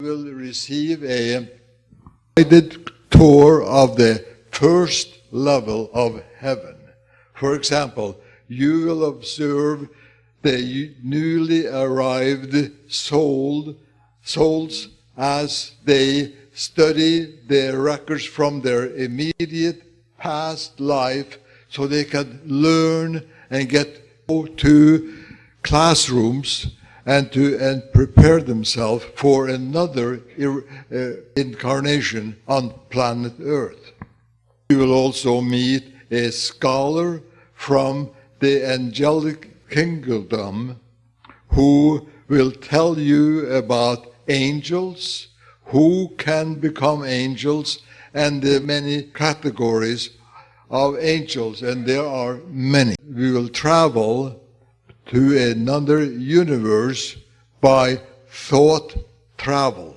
will receive a guided tour of the first level of heaven. For example, you will observe the newly arrived souls as they study their records from their immediate past life, so they can learn and go to classrooms and prepare themselves for another incarnation on planet Earth. You will also meet a scholar from the angelic kingdom who will tell you about angels, who can become angels, and the many categories of angels, and there are many. We will travel to another universe by thought travel.